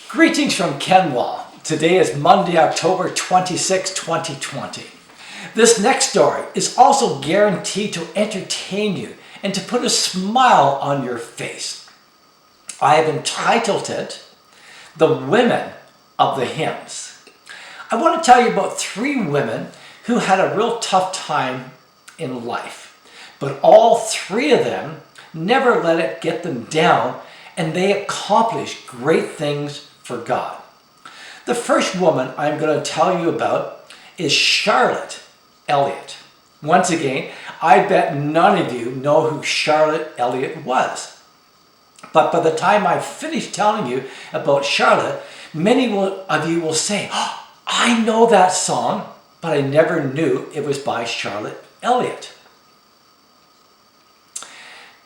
Greetings from Kenwall. Today is Monday, October 26, 2020. This next story is also guaranteed to entertain you and to put a smile on your face. I have entitled it, The Women of the Hymns. I want to tell you about three women who had a real tough time in life, but all three of them never let it get them down, and they accomplished great things for God. The first woman I'm going to tell you about is Charlotte Elliott. Once again, I bet none of you know who Charlotte Elliott was. But by the time I finish telling you about Charlotte, many of you will say, "Oh, I know that song, but I never knew it was by Charlotte Elliott."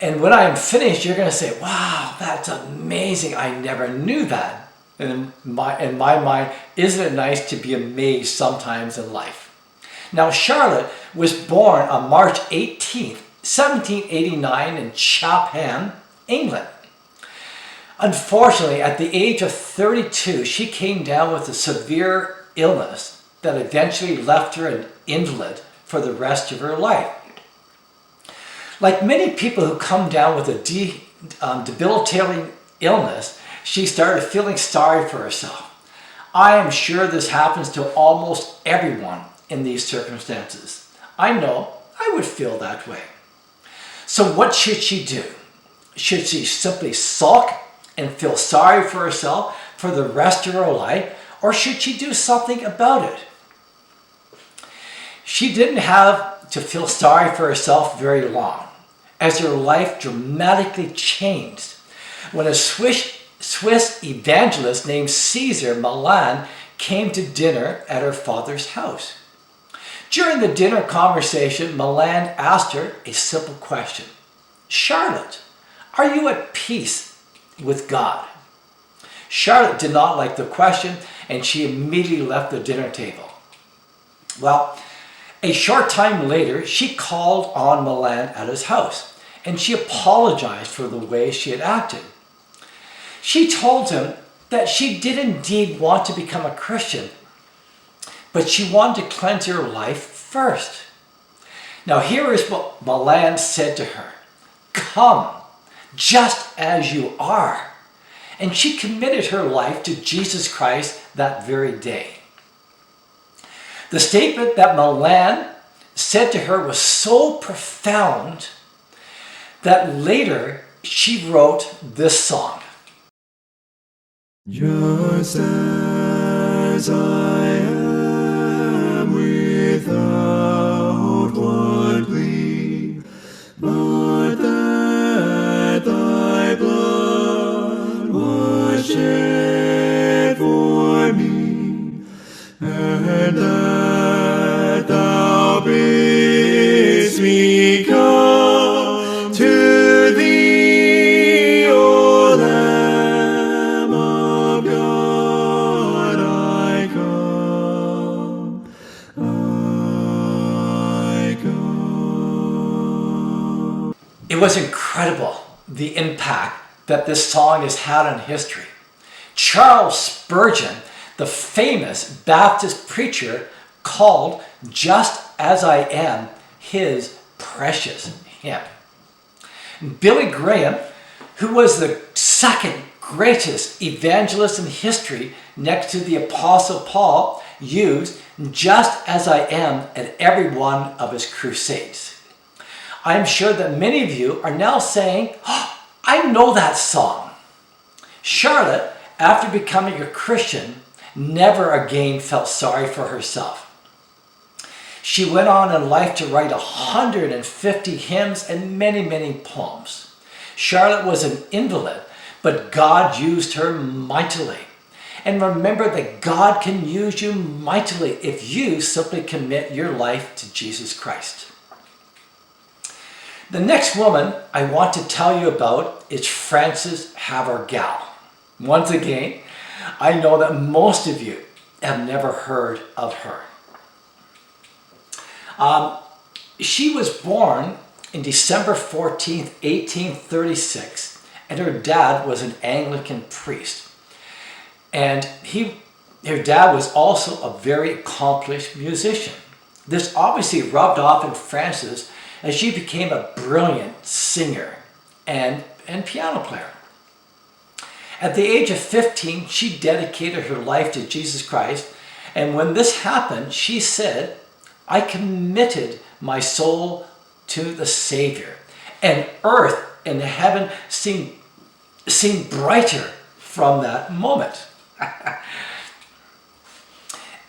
And when I am finished, you're going to say, "Wow, that's amazing. I never knew that." And in my mind, isn't it nice to be amazed sometimes in life? Now, Charlotte was born on March 18th, 1789 in Chapham, England. Unfortunately, at the age of 32, she came down with a severe illness that eventually left her an invalid for the rest of her life. Like many people who come down with a debilitating illness, she started feeling sorry for herself. I am sure this happens to almost everyone in these circumstances. I know I would feel that way. So what should she do? Should she simply sulk and feel sorry for herself for the rest of her life, or should she do something about it? She didn't have to feel sorry for herself very long, as her life dramatically changed when a Swiss evangelist named Cesar Millan came to dinner at her father's house. During the dinner conversation, Millan asked her a simple question. "Charlotte, are you at peace with God?" Charlotte did not like the question, and she immediately left the dinner table. Well, a short time later, she called on Millan at his house, and she apologized for the way she had acted. She told him that she did indeed want to become a Christian, but she wanted to cleanse her life first. Now here is what Millan said to her: "Come, just as you are." And she committed her life to Jesus Christ that very day. The statement that Millan said to her was so profound that later she wrote this song. Just as I am without one plea, but that thy blood was shed for me, and that thou bidst me come to thee, O Lamb of God, I come, I come. It was incredible, the impact that this song has had on history. Charles Spurgeon, the famous Baptist preacher, called "Just As I Am" his precious hymn. Billy Graham, who was the second greatest evangelist in history next to the Apostle Paul, used "Just As I Am" at every one of his crusades. I am sure that many of you are now saying, "Oh, I know that song." Charlotte, after becoming a Christian, never again felt sorry for herself. She went on in life to write 150 hymns and many, many poems. Charlotte was an invalid, but God used her mightily. And remember that God can use you mightily if you simply commit your life to Jesus Christ. The next woman I want to tell you about is Frances Havergal. Once again, I know that most of you have never heard of her. She was born in December 14th, 1836, and her dad was an Anglican priest. And her dad was also a very accomplished musician. This obviously rubbed off in Frances as she became a brilliant singer and piano player. At the age of 15, she dedicated her life to Jesus Christ. And when this happened, she said, "I committed my soul to the Savior, and earth and heaven seemed brighter from that moment."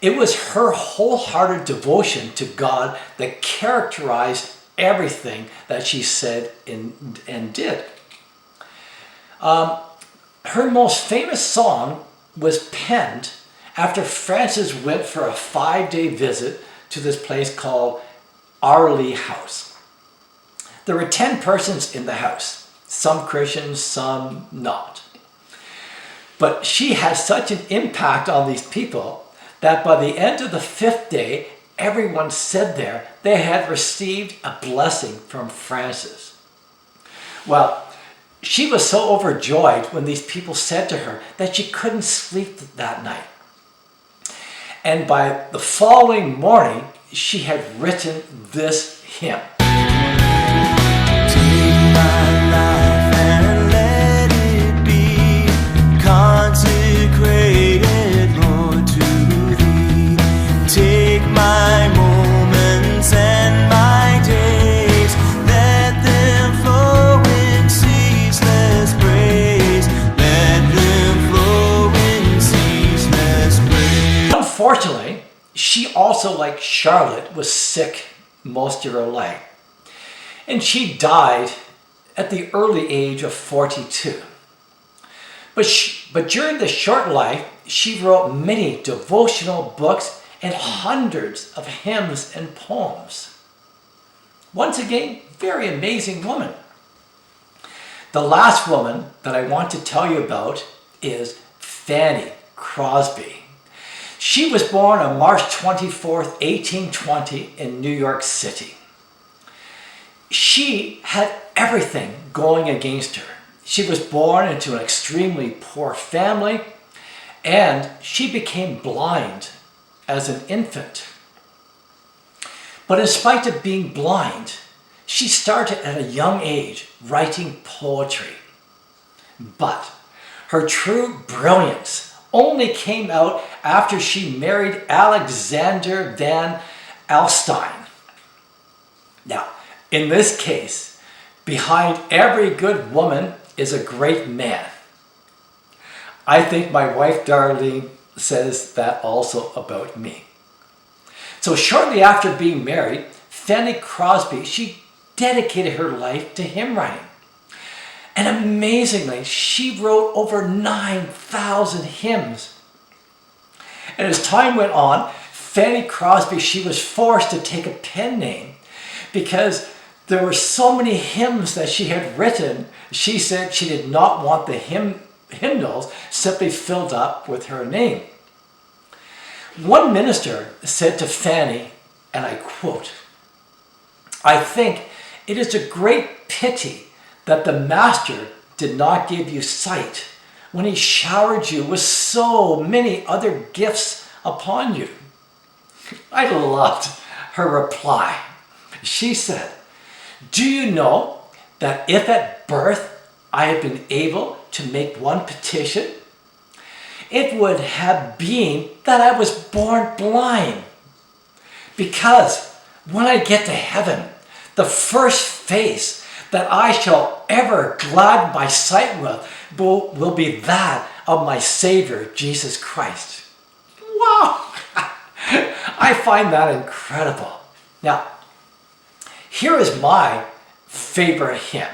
It was her wholehearted devotion to God that characterized everything that she said and did. Her most famous song was penned after Frances went for a 5-day visit to this place called Arley House. There were 10 persons in the house, some Christians, some not. But she had such an impact on these people that by the end of the 5th day, everyone said there they had received a blessing from Frances. Well, she was so overjoyed when these people said to her that she couldn't sleep that night. And by the following morning, she had written this hymn. Take my life and let it be consecrated, Lord, to Thee. Take my moments and my days, let them flow in ceaseless praise. Let them flow in ceaseless praise. Unfortunately, she also, like Charlotte, was sick most of her life. And she died at the early age of 42. But during this short life, she wrote many devotional books and hundreds of hymns and poems. Once again, very amazing woman. The last woman that I want to tell you about is Fanny Crosby. She was born on March 24th, 1820 in New York City. She had everything going against her. She was born into an extremely poor family, and she became blind as an infant. But in spite of being blind, she started at a young age writing poetry. But her true brilliance only came out after she married Alexander Van Alstyne. Now, in this case, behind every good woman is a great man. I think my wife Darlene says that also about me. So shortly after being married, Fanny Crosby, she dedicated her life to hymn writing. And amazingly, she wrote over 9,000 hymns. And as time went on, Fanny Crosby, she was forced to take a pen name because there were so many hymns that she had written. She said she did not want the hymnals simply filled up with her name. One minister said to Fanny, and I quote, "I think it is a great pity that the Master did not give you sight when he showered you with so many other gifts upon you." I loved her reply. She said, "Do you know that if at birth I had been able to make one petition, it would have been that I was born blind? Because when I get to heaven, the first face that I shall ever gladden my sight with will be that of my Savior, Jesus Christ." Wow! I find that incredible. Now, here is my favorite hymn.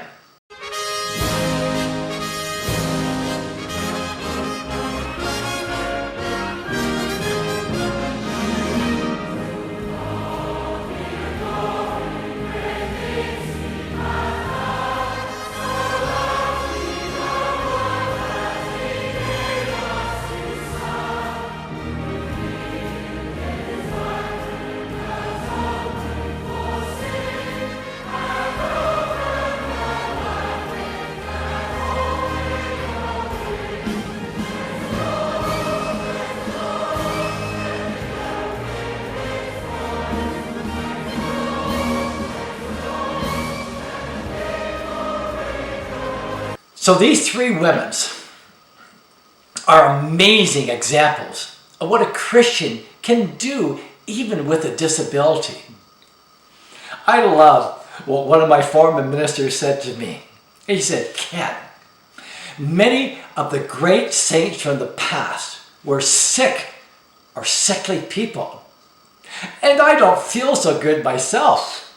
So these three women are amazing examples of what a Christian can do even with a disability. I love what one of my former ministers said to me. He said, "Ken, many of the great saints from the past were sick or sickly people, and I don't feel so good myself.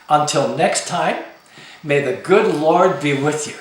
Until next time, may the good Lord be with you."